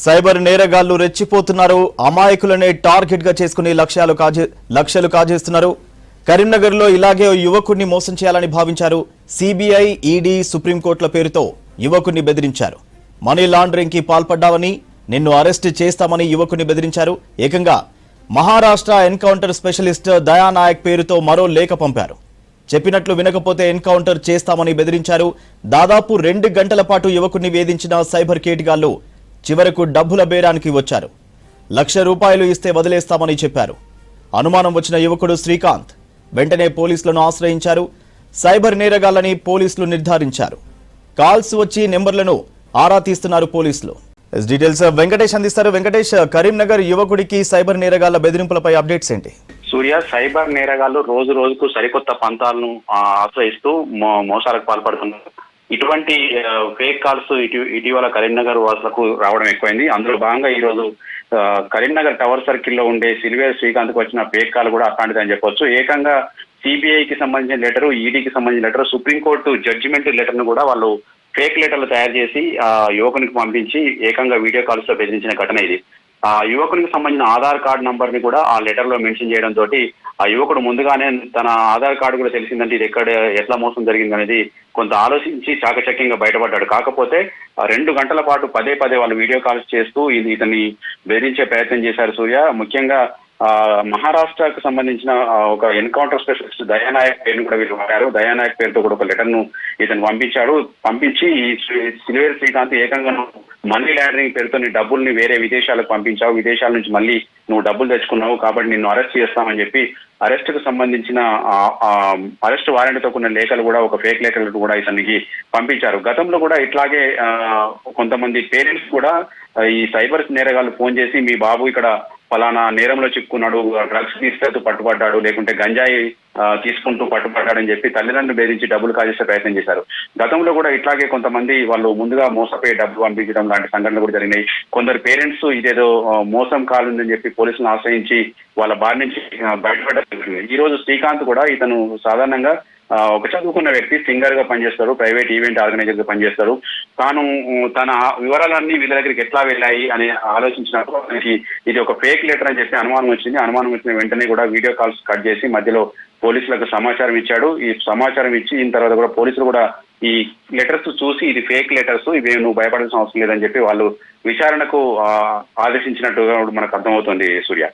Cyber నేరగాళ్లు రెచ్చిపోతున్నారు. అమాయకులనే target గా చేసుకుని లక్షలు కాజేస్తున్నారు. కరీంనగర్లో ఇలాగే యువకుడిని మోసం చేయాలని భావించారు. సిబిఐ, ఈడీ, సుప్రీంకోర్టుల పేరుతో యువకుడిని బెదిరించారు. మనీ లాండరింగ్ కి పాల్పడ్డావని, నిన్ను అరెస్ట్ చేస్తామని యువకుడిని బెదిరించారు. ఏకంగా మహారాష్ట్ర ఎన్కౌంటర్ స్పెషలిస్ట్ దయానాయక్ పేరుతో మరో లేఖ పంపారు. చెప్పినట్లు వినకపోతే ఎన్కౌంటర్ చేస్తామని బెదిరించారు. దాదాపు 2 గంటల పాటు యువకుడిని వేధించిన సైబర్ కేటుగాళ్లు చివరకు డబ్బుల బేరానికి వచ్చారు. ₹1,00,000 ఇస్తే వదిలేస్తామని చెప్పారు. అనుమానం వచ్చిన యువకుడు శ్రీకాంత్ వెంటనే పోలీసులను ఆశ్రయించారు. సైబర్ నేరగాళ్లని పోలీసులు నిర్ధారించారు. కాల్స్ వచ్చి నెంబర్లను ఆరా తీస్తున్నారు పోలీసులు. డీటెయిల్స్ వెంకటేష్ అందిస్తారు. వెంకటేష్, కరీంనగర్ యువకుడికి సైబర్ నేరగాళ్ల బెదిరింపులపై అప్డేట్స్ ఏంటి? సూర్య, సైబర్ నేరగాళ్లు రోజు రోజుకు సరికొత్త పంతాలను ఆశ్రయిస్తూ మోసాలకు పాల్పడుతున్నారు. ఇటువంటి ఫేక్ కాల్స్ ఇటీవల కరీంనగర్ వాసులకు రావడం ఎక్కువైంది. అందులో భాగంగా ఈ రోజు కరీంనగర్ టవర్ సర్కిల్ లో ఉండే సిల్వేర్ శ్రీకాంత్ కు వచ్చిన ఫేక్ కాల్ కూడా అట్లాంటిదని చెప్పొచ్చు. ఏకంగా సిబిఐకి సంబంధించిన లెటరు, ఈడీకి సంబంధించిన లెటర్, సుప్రీంకోర్టు జడ్జిమెంట్ లెటర్ ను కూడా వాళ్ళు ఫేక్ లెటర్లు తయారు చేసి ఆ యువకునికి పంపించి ఏకంగా వీడియో కాల్స్ లో బెదిరించిన ఘటన ఇది. ఆ యువకునికి సంబంధించిన ఆధార్ కార్డు నంబర్ ని కూడా ఆ లెటర్ లో మెన్షన్ చేయడం తోటి ఆ యువకుడు ముందుగానే తన ఆధార్ కార్డు కూడా తెలిసిందంటే ఇది ఎట్లా మోసం జరిగింది అనేది కొంత ఆలోచించి చాకచక్యంగా బయటపడ్డాడు. కాకపోతే 2 గంటల పాటు పదే వాళ్ళు వీడియో కాల్స్ చేస్తూ ఇతన్ని బెదిరించే ప్రయత్నం చేశారు. సూర్య, ముఖ్యంగా మహారాష్ట్రకు సంబంధించిన ఒక ఎన్కౌంటర్ స్పెషలిస్ట్ దయానాయక్ పేరును కూడా వీళ్ళు వాడారు. దయానాయక్ పేరుతో కూడా ఒక లెటర్ ను ఇతను పంపించి ఈ సిల్వేర్ శ్రీకాంత్ ఏకంగా మనీ లాండరింగ్ పేరుతో నీ డబ్బుల్ని వేరే విదేశాలకు పంపించావు, విదేశాల నుంచి మళ్ళీ నువ్వు డబ్బులు తెచ్చుకున్నావు కాబట్టి నిన్ను అరెస్ట్ చేస్తామని చెప్పి అరెస్ట్ కు సంబంధించిన అరెస్ట్ వారెంట్ తో కూడిన లేఖలు కూడా, ఒక ఫేక్ లేఖలు కూడా ఇతనికి పంపించారు. గతంలో కూడా ఇట్లాగే కొంతమంది పేరెంట్స్ కూడా ఈ సైబర్ నేరగాళ్లు ఫోన్ చేసి మీ బాబు ఇక్కడ ఫలానా నేరంలో చిక్కున్నాడు, డ్రగ్స్ తీసుకెళ్తూ పట్టుబడ్డాడు, లేకుంటే గంజాయి తీసుకుంటూ పట్టుబడ్డాడని చెప్పి తల్లిదండ్రులు బెదిరించి డబ్బులు కాజేసే ప్రయత్నం చేశారు. గతంలో కూడా ఇట్లాగే కొంతమంది వాళ్ళు ముందుగా మోసపోయి డబ్బులు పంపించడం లాంటి సంఘటనలు కూడా జరిగినాయి. కొందరు పేరెంట్స్ ఇదేదో మోసం కాలుందని చెప్పి పోలీసులను ఆశ్రయించి వాళ్ళ బారి నుంచి బయటపడ్డారు. ఈ రోజు శ్రీకాంత్ కూడా ఇతను సాధారణంగా ఒక చదువుకున్న వ్యక్తి, సింగర్ గా పనిచేస్తారు, ప్రైవేట్ ఈవెంట్ ఆర్గనైజర్ గా పనిచేస్తారు. తాను తన వివరాలన్నీ వీళ్ళ దగ్గరికి ఎట్లా వెళ్ళాయి అని ఆలోచించినప్పుడు అతనికి ఇది ఒక ఫేక్ లెటర్ అని చెప్పి అనుమానం వచ్చింది. అనుమానం వచ్చిన వెంటనే కూడా వీడియో కాల్స్ కట్ చేసి మధ్యలో పోలీసులకు సమాచారం ఇచ్చాడు. ఈ సమాచారం ఇచ్చిన తర్వాత కూడా పోలీసులు కూడా ఈ లెటర్స్ చూసి ఇది ఫేక్ లెటర్స్, ఇవి నువ్వు భయపడాల్సిన అవసరం లేదని చెప్పి వాళ్ళు విచారణకు ఆదేశించినట్టుగా మనకు అర్థమవుతుంది. సూర్య.